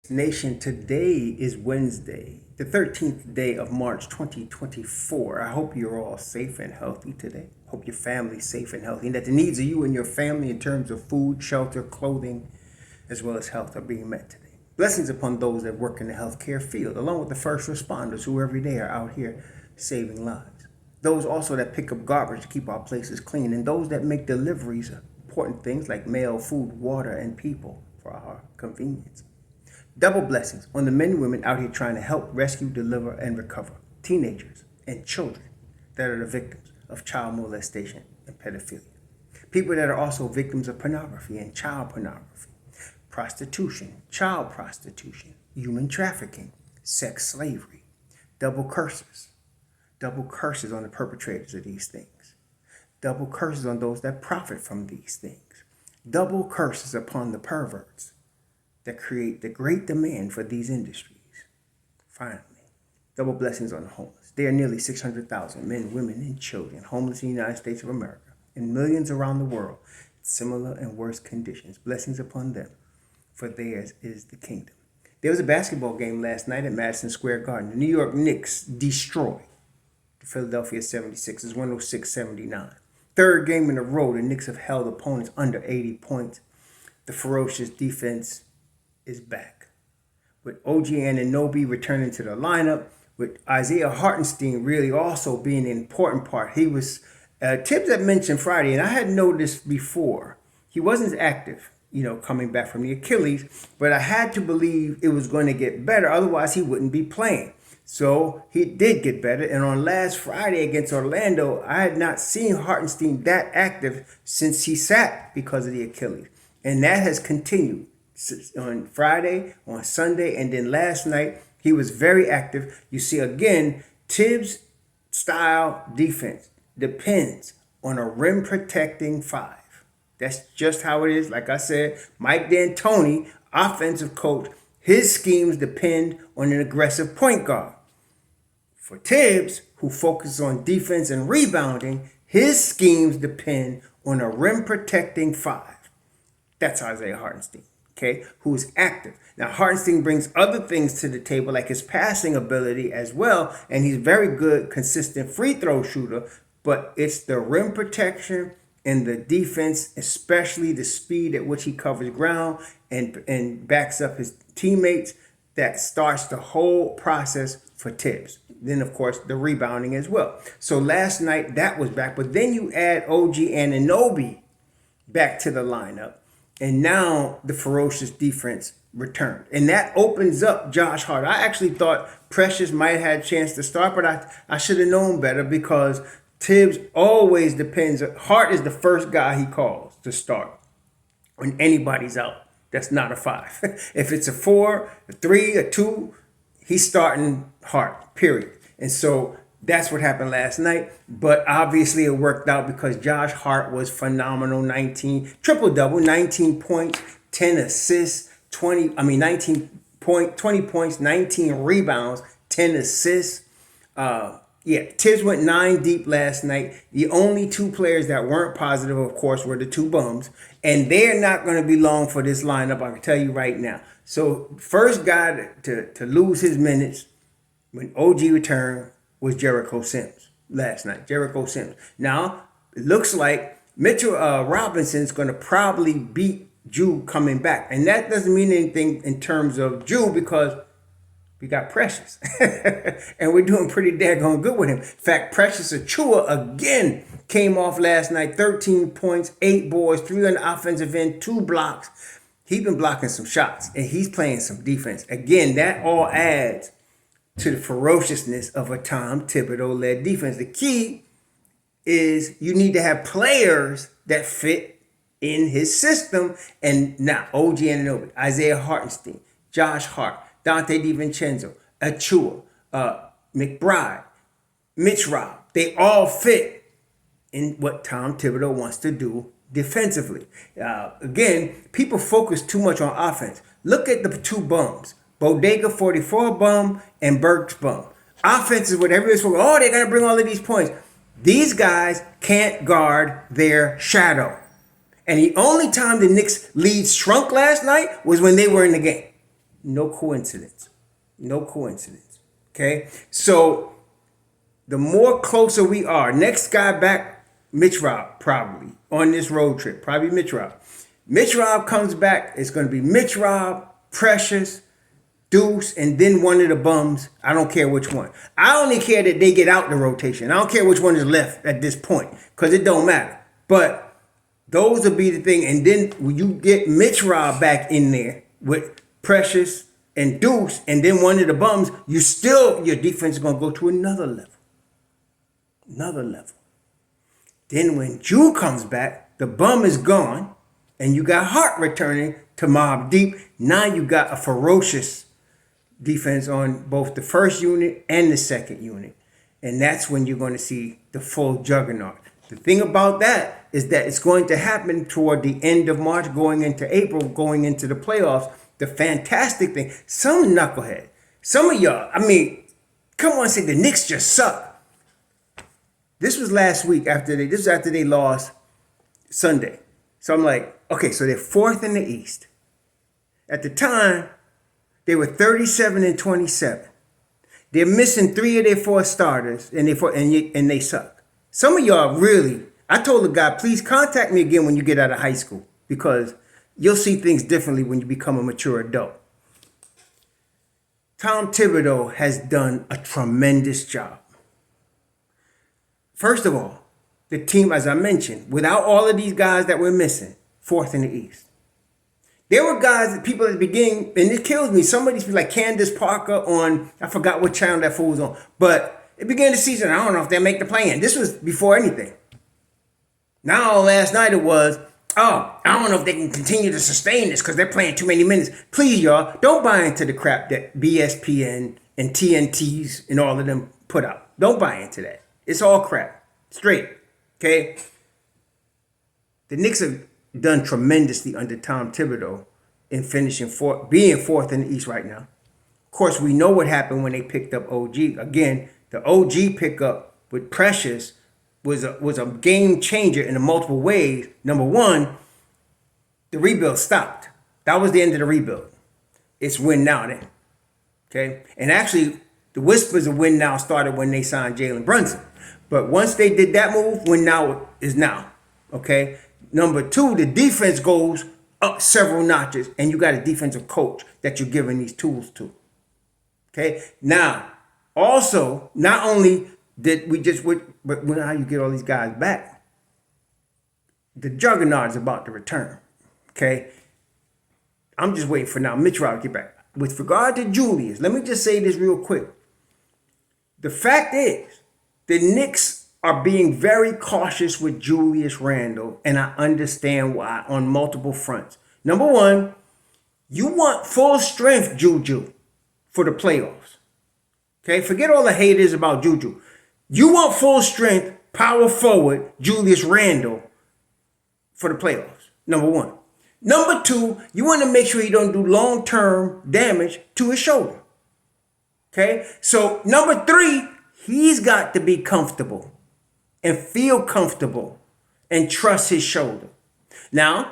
Nation, today is Wednesday, the 13th day of March 2024. I hope you're all safe and healthy today. Hope your family's safe and healthy, and that the needs of you and your family in terms of food, shelter, clothing, as well as health are being met today. Blessings upon those that work in the healthcare field, along with the first responders who every day are out here saving lives. Those also that pick up garbage to keep our places clean, and those that make deliveries of important things like mail, food, water, and people for our convenience. Double blessings on the men and women out here trying to help rescue, deliver, and recover teenagers and children that are the victims of child molestation and pedophilia. People that are also victims of pornography and child pornography, prostitution, child prostitution, human trafficking, sex slavery, double curses on the perpetrators of these things, double curses on those that profit from these things, double curses upon the perverts that create the great demand for these industries. Finally, double blessings on the homeless. There are nearly 600,000 men, women, and children homeless in the United States of America and millions around the world in similar and worse conditions. Blessings upon them, for theirs is the kingdom. There was a basketball game last night at Madison Square Garden. The New York Knicks destroyed the Philadelphia 76ers 106-79. Third game in a row, the Knicks have held opponents under 80 points. The ferocious defense is back, with OG Anunoby returning to the lineup, with Isaiah Hartenstein really also being an important part. He was, Tibbs had mentioned Friday, and I had noticed before, he wasn't as active, coming back from the Achilles, but I had to believe it was going to get better, otherwise he wouldn't be playing. So he did get better, and on last Friday against Orlando, I had not seen Hartenstein that active since he sat because of the Achilles, and that has continued. On Friday, on Sunday, and then last night, he was very active. You see, again, Tibbs' style defense depends on a rim protecting five. That's just how it is. Like I said, Mike D'Antoni, offensive coach, his schemes depend on an aggressive point guard. For Tibbs, who focuses on defense and rebounding, his schemes depend on a rim protecting five. That's Isaiah Hartenstein. Okay, who's active. Now, Hartenstein brings other things to the table, like his passing ability as well, and he's very good, consistent free throw shooter, but it's the rim protection and the defense, especially the speed at which he covers ground and backs up his teammates, that starts the whole process for Tibbs. Then, of course, the rebounding as well. So last night, that was back, but then you add OG Anunoby back to the lineup. And now the ferocious defense returned. And that opens up Josh Hart. I actually thought Precious might have had a chance to start, but I should have known better because Tibbs always depends. Hart is the first guy he calls to start when anybody's out. That's not a five. If it's a 4, a 3, a 2, he's starting Hart, period. And so that's what happened last night, but obviously it worked out because Josh Hart was phenomenal. Triple-double, 19 points, 10 assists, 20 points, 19 rebounds, 10 assists. Tibbs went 9 deep last night. The only 2 players that weren't positive, of course, were the 2 bums, and they're not going to be long for this lineup, I can tell you right now. So first guy to lose his minutes when OG returned was Jericho Sims last night. Jericho Sims. Now, it looks like Mitchell Robinson's going to probably beat Jew coming back. And that doesn't mean anything in terms of Jew because we got Precious. And we're doing pretty daggone good with him. In fact, Precious Achua again came off last night. 13 points, 8 boards, 3 on the offensive end, 2 blocks. He's been blocking some shots, and he's playing some defense. Again, that all adds to the ferociousness of a Tom Thibodeau-led defense. The key is you need to have players that fit in his system. And now, OG Anunoby, Isaiah Hartenstein, Josh Hart, Dante DiVincenzo, Achua, McBride, Mitch Rob, they all fit in what Tom Thibodeau wants to do defensively. Again, people focus too much on offense. Look at the 2 bums. Bodega 44 bum and Burks bum. Offense is what everybody's focused on. Oh, they're going to bring all of these points. These guys can't guard their shadow. And the only time the Knicks lead shrunk last night was when they were in the game. No coincidence. No coincidence. Okay? So the more closer we are, next guy back, Mitch Rob, probably, on this road trip. Probably Mitch Rob. Mitch Rob comes back, it's going to be Mitch Rob, Precious, Deuce, and then one of the bums. I don't care which one. I only care that they get out the rotation. I don't care which one is left at this point, because it don't matter. But those will be the thing. And then when you get Mitch Rob back in there with Precious and Deuce, and then one of the bums, your defense is going to go to another level. Another level. Then when Jew comes back, the bum is gone, and you got Hart returning to Mob Deep. Now you got a ferocious defense on both the first unit and the second unit. And that's when you're going to see the full juggernaut. The thing about that is that it's going to happen toward the end of March, going into April, going into the playoffs. The fantastic thing, some knucklehead, some of y'all, come on, say the Knicks just suck. This was last week after they lost Sunday. So I'm like, okay, so they're fourth in the East. At the time, they were 37-27. They're missing 3 of their 4 starters, and they suck. Some of y'all really, I told the guy, please contact me again when you get out of high school, because you'll see things differently when you become a mature adult. Tom Thibodeau has done a tremendous job. First of all, the team, as I mentioned, without all of these guys that we're missing, fourth in the East. There were guys, people at the beginning, and it kills me. Somebody's like Candace Parker on, I forgot what channel that fool was on, but it began the season. I don't know if they'll make the play-in. This was before anything. Now, last night it was, I don't know if they can continue to sustain this because they're playing too many minutes. Please, y'all, don't buy into the crap that BSPN and TNTs and all of them put out. Don't buy into that. It's all crap. Straight. Okay? The Knicks have done tremendously under Tom Thibodeau in finishing being fourth in the East right now. Of course, we know what happened when they picked up OG. Again, the OG pickup with Precious was a game changer in multiple ways. Number one, the rebuild stopped. That was the end of the rebuild. It's win now then. Okay? And actually, the whispers of win now started when they signed Jalen Brunson. But once they did that move, win now is now. Okay? Number two, the defense goes up several notches, and you got a defensive coach that you're giving these tools to. Okay? Now, also, not only did we just, but how you get all these guys back, the juggernaut is about to return. Okay? I'm just waiting for now Mitch Rob to get back. With regard to Julius, let me just say this real quick. The fact is, the Knicks are being very cautious with Julius Randle, and I understand why on multiple fronts. Number one, you want full strength Juju for the playoffs. Okay, forget all the haters about Juju. You want full strength, power forward Julius Randle for the playoffs. Number one. Number two, you want to make sure he don't do long-term damage to his shoulder. Okay, so number three, he's got to be comfortable and feel comfortable and trust his shoulder. Now,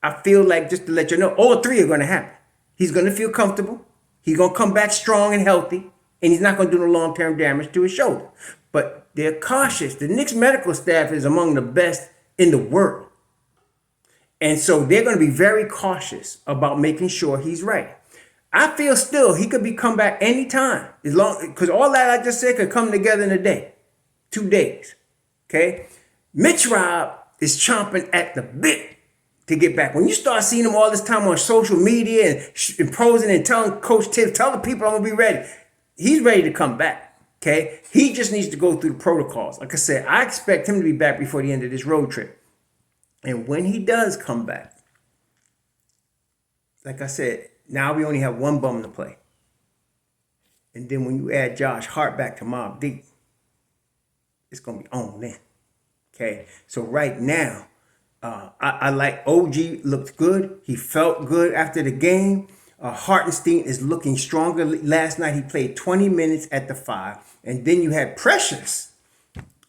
I feel like, just to let you know, all three are going to happen. He's going to feel comfortable. He's going to come back strong and healthy. And he's not going to do no long-term damage to his shoulder. But they're cautious. The Knicks medical staff is among the best in the world. And so they're going to be very cautious about making sure he's right. I feel still he could be come back anytime, as long, because all that I just said could come together in a day, 2 days. Okay, Mitch Rob is chomping at the bit to get back. When you start seeing him all this time on social media and posing and telling Coach Tibbs, tell the people I'm gonna be ready. He's ready to come back. Okay, he just needs to go through the protocols. Like I said, I expect him to be back before the end of this road trip. And when he does come back, like I said, now we only have one bum to play. And then when you add Josh Hart back to Mob Deep, it's going to be on then. Okay? So right now, I like OG looked good. He felt good after the game. Hartenstein is looking stronger. Last night he played 20 minutes at the 5. And then you had Precious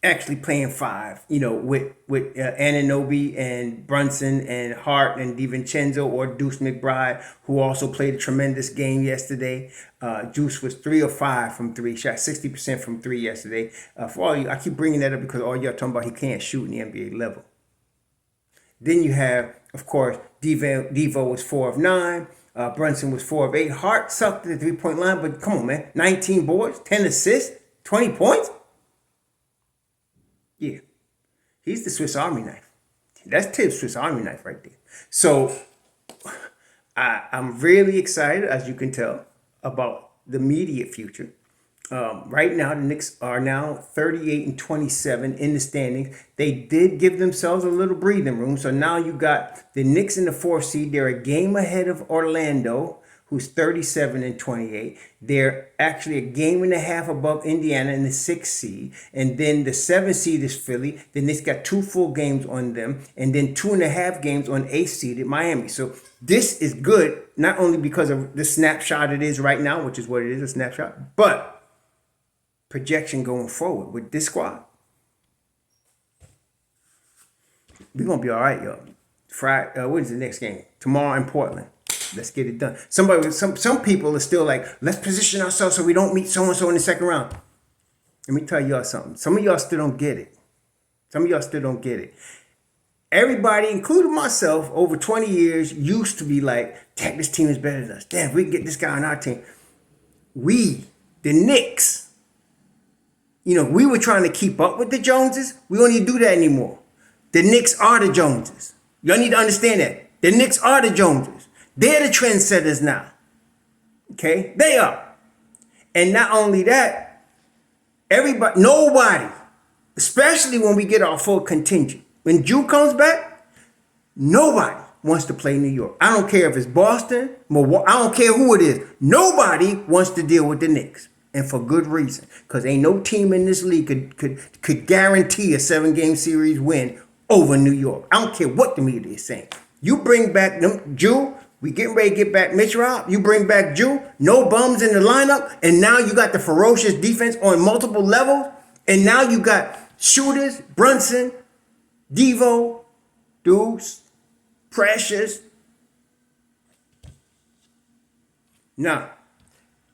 actually playing five, with Anunoby and Brunson and Hart and DiVincenzo or Deuce McBride, who also played a tremendous game yesterday. Deuce was 3 of 5 from three, shot 60% from three yesterday. For all you, I keep bringing that up because all y'all talking about he can't shoot in the NBA level. Then you have, of course, Devo was 4 of 9. Brunson was 4 of 8. Hart sucked at the 3-point line, but come on, man. 19 boards, 10 assists, 20 points. Yeah, he's the Swiss Army knife. That's Tibbs' Swiss Army knife right there. So I'm really excited, as you can tell, about the immediate future. Right now, the Knicks are now 38 and 27 in the standings. They did give themselves a little breathing room. So now you got the Knicks in the 4th seed. They're a game ahead of Orlando, who's 37 and 28. They're actually a game and a half above Indiana in the 6th seed. And then the 7th seed is Philly. The Knicks got 2 full games on them. And then 2.5 games on 8th seed at Miami. So this is good, not only because of the snapshot it is right now, which is what it is, a snapshot, but projection going forward with this squad. We're going to be all right, y'all. Friday, what is the next game? Tomorrow in Portland. Let's get it done. Some people are still like, let's position ourselves so we don't meet so-and-so in the second round. Let me tell y'all something. Some of y'all still don't get it. Everybody, including myself, over 20 years, used to be like, damn, this team is better than us. Damn, we can get this guy on our team. We, the Knicks, we were trying to keep up with the Joneses. We don't need to do that anymore. The Knicks are the Joneses. Y'all need to understand that. The Knicks are the Joneses. They're the trendsetters now. Okay? They are. And not only that, nobody, especially when we get our full contingent, when Drew comes back, nobody wants to play New York. I don't care if it's Boston, Milwaukee, I don't care who it is. Nobody wants to deal with the Knicks. And for good reason. Because ain't no team in this league could guarantee a 7-game series win over New York. I don't care what the media is saying. You bring back Jew, we getting ready to get back Mitch Rob. You bring back Jew, no bums in the lineup. And now you got the ferocious defense on multiple levels. And now you got shooters, Brunson, Devo, Deuce, Precious. Now,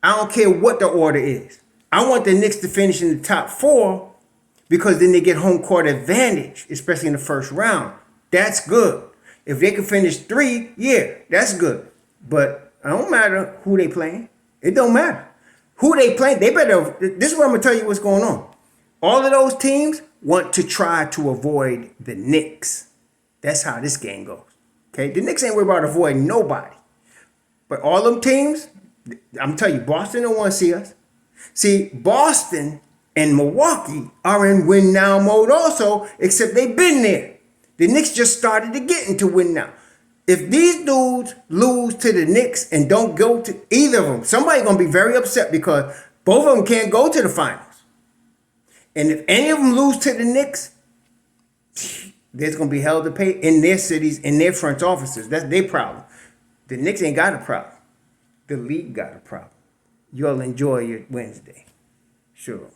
I don't care what the order is. I want the Knicks to finish in the top 4 because then they get home court advantage, especially in the first round. That's good. If they can finish 3, yeah, that's good. But it don't matter who they playing. It don't matter. Who they playing, they better, this is what I'm going to tell you what's going on. All of those teams want to try to avoid the Knicks. That's how this game goes. Okay? The Knicks ain't worried about avoiding nobody. But all them teams, I'm telling you, Boston don't want to see us. See, Boston and Milwaukee are in win now mode also, except they've been there. The Knicks just started to get into win now. If these dudes lose to the Knicks and don't go to either of them, somebody's going to be very upset because both of them can't go to the finals. And if any of them lose to the Knicks, there's going to be hell to pay in their cities, in their front offices. That's their problem. The Knicks ain't got a problem. The league got a problem. Y'all enjoy your Wednesday. Sure.